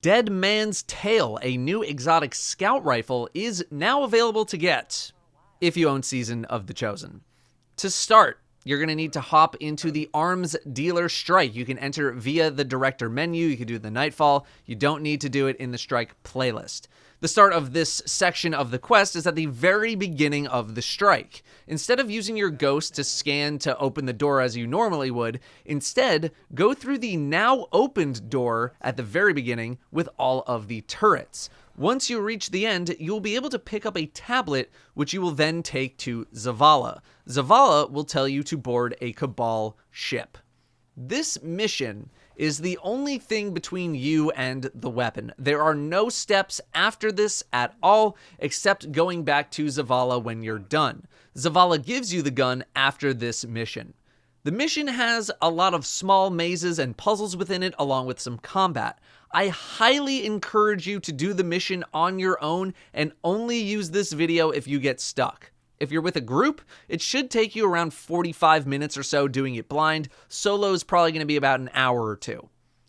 Dead Man's Tale, a new exotic scout rifle, is now available to get if you own Season of the Chosen. To start, you're going to need to hop into the Arms Dealer Strike. You can enter via the Director menu. You can do the Nightfall. You don't need to do it in the Strike playlist. The start of this section of the quest is at the very beginning of the strike. Instead of using your ghost to scan to open the door as you normally would, instead, go through the now opened door at the very beginning with all of the turrets. Once you reach the end, you'll be able to pick up a tablet, which you will then take to Zavala. Zavala will tell you to board a Cabal ship. This mission is the only thing between you and the weapon. There are no steps after this at all, except going back to Zavala when you're done. Zavala gives you the gun after this mission. The mission has a lot of small mazes and puzzles within it, along with some combat. I highly encourage you to do the mission on your own and only use this video if you get stuck. If you're with a group, it should take you around 45 minutes or so doing it blind. Solo is probably going to be about an hour or two.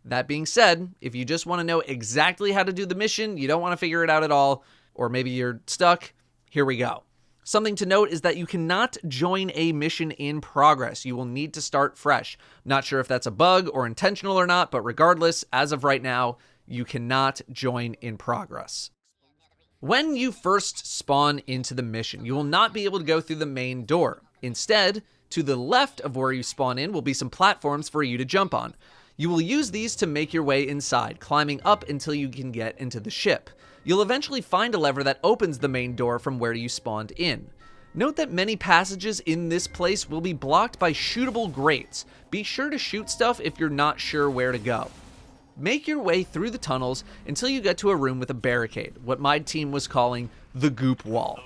That being said, if you just want to know exactly how to do the mission, you don't want to figure it out at all, or maybe you're stuck, here we go. Something to note is that you cannot join a mission in progress. You will need to start fresh. Not sure if that's a bug or intentional or not, but regardless, as of right now, you cannot join in progress. When you first spawn into the mission, you will not be able to go through the main door. Instead, to the left of where you spawn in will be some platforms for you to jump on. You will use these to make your way inside, climbing up until you can get into the ship. You'll eventually find a lever that opens the main door from where you spawned in. Note that many passages in this place will be blocked by shootable grates. Be sure to shoot stuff if you're not sure where to go. Make your way through the tunnels until you get to a room with a barricade, what my team was calling the goop wall.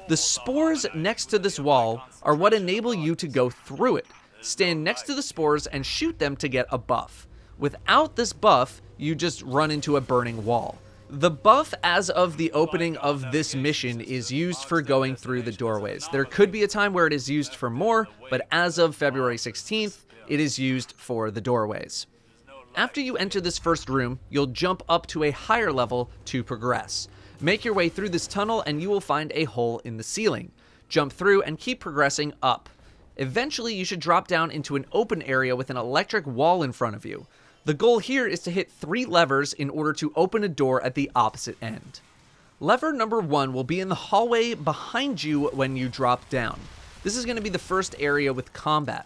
The spores next to this wall are what enable you to go through it. Stand next to the spores and shoot them to get a buff. Without this buff, you just run into a burning wall. The buff as of the opening of this mission is used for going through the doorways. There could be a time where it is used for more, but as of February 16th, it is used for the doorways. After you enter this first room, you'll jump up to a higher level to progress. Make your way through this tunnel and you will find a hole in the ceiling. Jump through and keep progressing up. Eventually, you should drop down into an open area with an electric wall in front of you. The goal here is to hit 3 levers in order to open a door at the opposite end. Lever number 1 will be in the hallway behind you when you drop down. This is going to be the first area with combat.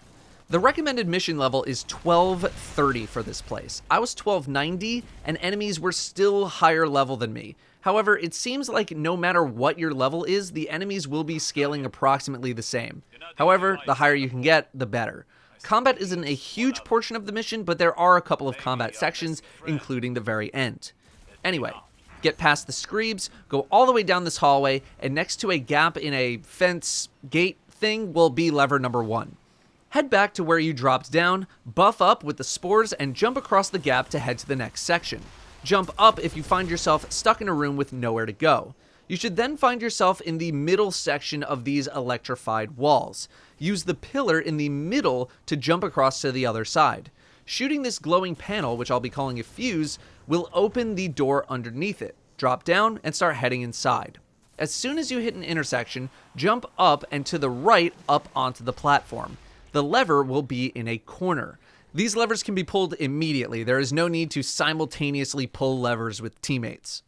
The recommended mission level is 1230 for this place. I was 1290, and enemies were still higher level than me. However, it seems like no matter what your level is, the enemies will be scaling approximately the same. However, the higher you can get, the better. Combat isn't a huge portion of the mission, but there are a couple of combat sections, including the very end. Anyway, get past the screebs, go all the way down this hallway, and next to a gap in a fence gate thing will be lever number 1. Head back to where you dropped down, buff up with the spores, and jump across the gap to head to the next section. Jump up if you find yourself stuck in a room with nowhere to go. You should then find yourself in the middle section of these electrified walls. Use the pillar in the middle to jump across to the other side. Shooting this glowing panel, which I'll be calling a fuse, will open the door underneath it. Drop down and start heading inside. As soon as you hit an intersection, jump up and to the right up onto the platform. The lever will be in a corner. These levers can be pulled immediately. There is no need to simultaneously pull levers with teammates.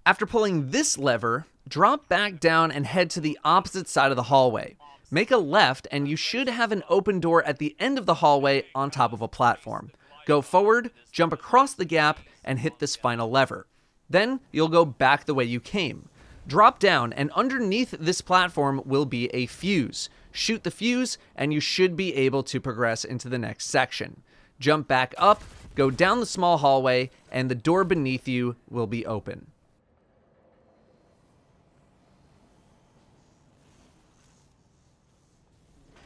After pulling this lever, drop back down and head to the opposite side of the hallway. Make a left and you should have an open door at the end of the hallway on top of a platform. Go forward, jump across the gap, and hit this final lever. Then you'll go back the way you came. Drop down and underneath this platform will be a fuse. Shoot the fuse and you should be able to progress into the next section. Jump back up, go down the small hallway, and the door beneath you will be open.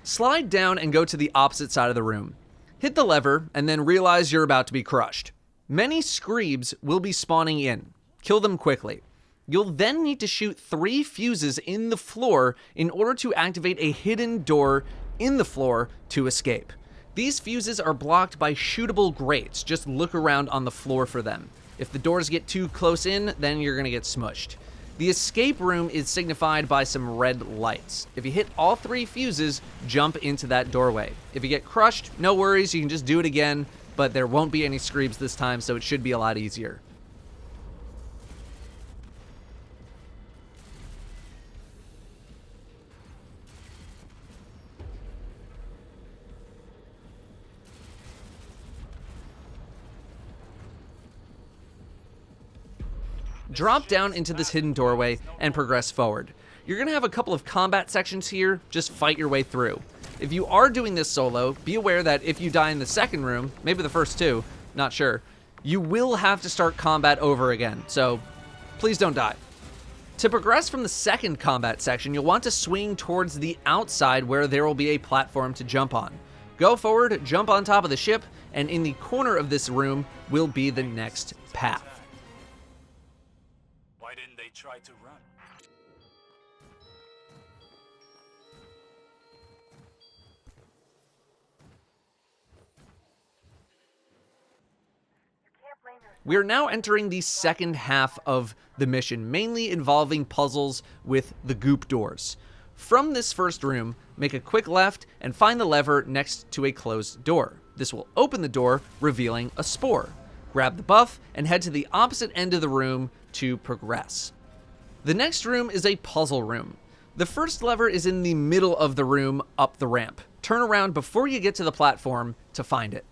Slide down and go to the opposite side of the room. Hit the lever and then realize you're about to be crushed. Many screebs will be spawning in. Kill them quickly. You'll then need to shoot 3 fuses in the floor in order to activate a hidden door in the floor to escape. These fuses are blocked by shootable grates. Just look around on the floor for them. If the doors get too close in, then you're going to get smushed. The escape room is signified by some red lights. If you hit all 3 fuses, jump into that doorway. If you get crushed, no worries, you can just do it again, but there won't be any screams this time, so it should be a lot easier. Drop down into this hidden doorway and progress forward. You're going to have a couple of combat sections here, just fight your way through. If you are doing this solo, be aware that if you die in the second room, maybe the first 2, not sure, you will have to start combat over again, so please don't die. To progress from the second combat section, you'll want to swing towards the outside where there will be a platform to jump on. Go forward, jump on top of the ship, and in the corner of this room will be the next path. Why didn't they try to run? We are now entering the second half of the mission, mainly involving puzzles with the goop doors. From this first room, make a quick left and find the lever next to a closed door. This will open the door, revealing a spore. Grab the buff and head to the opposite end of the room to progress. The next room is a puzzle room. The first lever is in the middle of the room up the ramp. Turn around before you get to the platform to find it.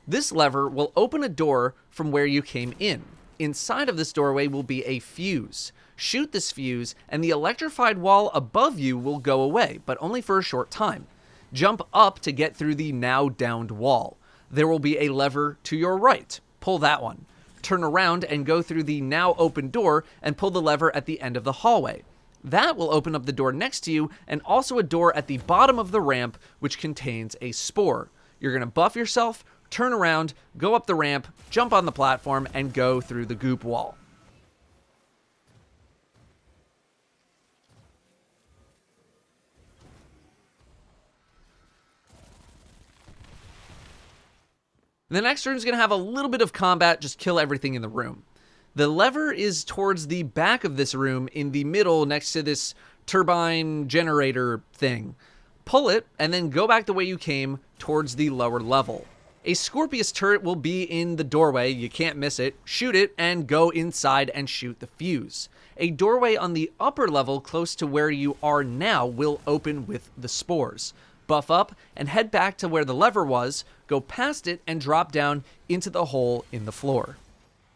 This lever will open a door from where you came in. Inside of this doorway will be a fuse. Shoot this fuse and the electrified wall above you will go away, but only for a short time. Jump up to get through the now downed wall. There will be a lever to your right. Pull that one. Turn around and go through the now open door and pull the lever at the end of the hallway. That will open up the door next to you and also a door at the bottom of the ramp which contains a spore. You're going to buff yourself, turn around, go up the ramp, jump on the platform, and go through the goop wall. The next room is going to have a little bit of combat, just kill everything in the room. The lever is towards the back of this room in the middle next to this turbine generator thing. Pull it and then go back the way you came towards the lower level. A Scorpius turret will be in the doorway, you can't miss it. Shoot it and go inside and shoot the fuse. A doorway on the upper level close to where you are now will open with the spores. Buff up and head back to where the lever was, go past it and drop down into the hole in the floor.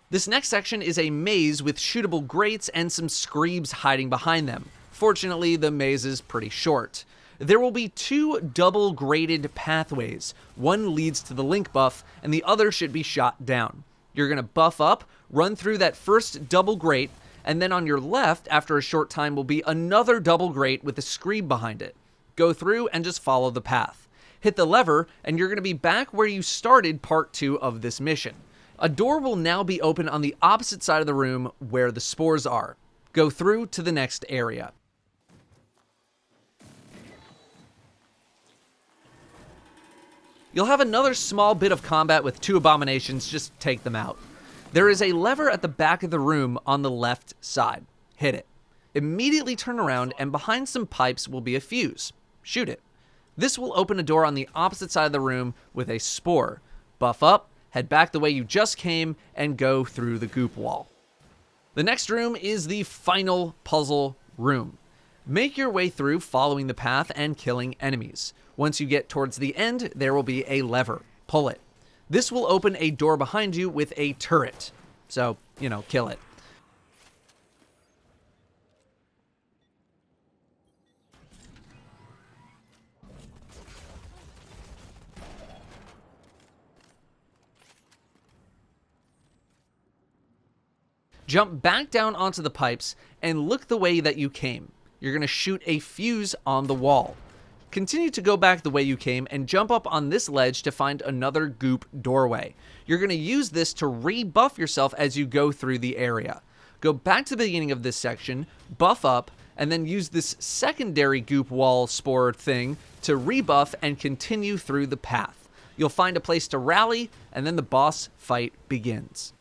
This next section is a maze with shootable grates and some screebs hiding behind them. Fortunately, the maze is pretty short. There will be 2 double graded pathways. One leads to the link buff and the other should be shot down. You're going to buff up, run through that first double grate, and then on your left, after a short time, will be another double grate with a screeb behind it. Go through and just follow the path. Hit the lever and you're going to be back where you started part 2 of this mission. A door will now be open on the opposite side of the room where the spores are. Go through to the next area. You'll have another small bit of combat with 2 abominations, just take them out. There is a lever at the back of the room on the left side. Hit it. Immediately turn around and behind some pipes will be a fuse. Shoot it. This will open a door on the opposite side of the room with a spore. Buff up, head back the way you just came, and go through the goop wall. The next room is the final puzzle room. Make your way through following the path and killing enemies. Once you get towards the end, there will be a lever. Pull it. This will open a door behind you with a turret. So, kill it. Jump back down onto the pipes and look the way that you came. You're going to shoot a fuse on the wall. Continue to go back the way you came and jump up on this ledge to find another goop doorway. You're going to use this to rebuff yourself as you go through the area. Go back to the beginning of this section, buff up, and then use this secondary goop wall spore thing to rebuff and continue through the path. You'll find a place to rally, and then the boss fight begins.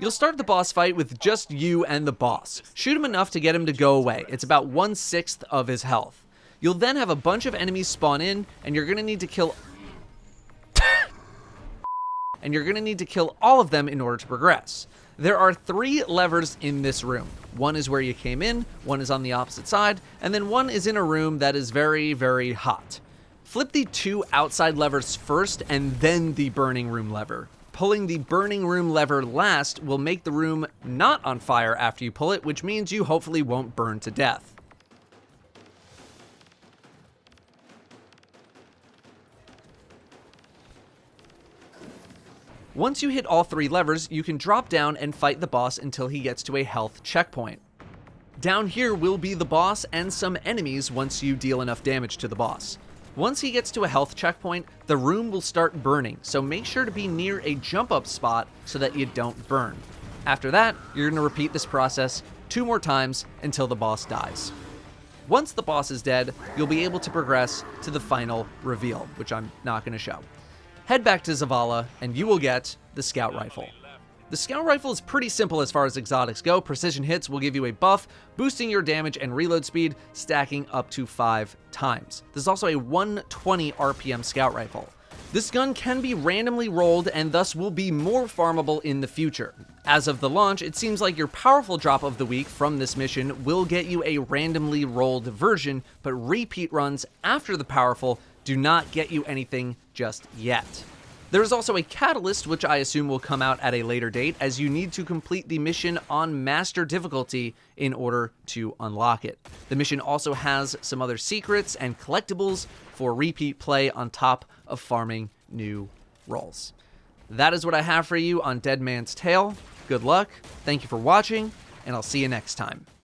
You'll start the boss fight with just you and the boss. Shoot him enough to get him to go away. It's about 1/6 of his health. You'll then have a bunch of enemies spawn in, and you're going to need to kill all of them in order to progress. There are 3 levers in this room. One is where you came in, one is on the opposite side, and then one is in a room that is very, very hot. Flip the 2 outside levers first and then the burning room lever. Pulling the burning room lever last will make the room not on fire after you pull it, which means you hopefully won't burn to death. Once you hit all 3 levers, you can drop down and fight the boss until he gets to a health checkpoint. Down here will be the boss and some enemies once you deal enough damage to the boss. Once he gets to a health checkpoint, the room will start burning, so make sure to be near a jump-up spot so that you don't burn. After that, you're going to repeat this process 2 more times until the boss dies. Once the boss is dead, you'll be able to progress to the final reveal, which I'm not going to show. Head back to Zavala, and you will get the Scout Rifle. The Scout Rifle is pretty simple as far as exotics go. Precision hits will give you a buff, boosting your damage and reload speed, stacking up to 5 times. There's also a 120 RPM Scout Rifle. This gun can be randomly rolled and thus will be more farmable in the future. As of the launch, it seems like your powerful drop of the week from this mission will get you a randomly rolled version, but repeat runs after the powerful do not get you anything just yet. There is also a catalyst, which I assume will come out at a later date, as you need to complete the mission on master difficulty in order to unlock it. The mission also has some other secrets and collectibles for repeat play on top of farming new roles. That is what I have for you on Dead Man's Tale. Good luck, thank you for watching, and I'll see you next time.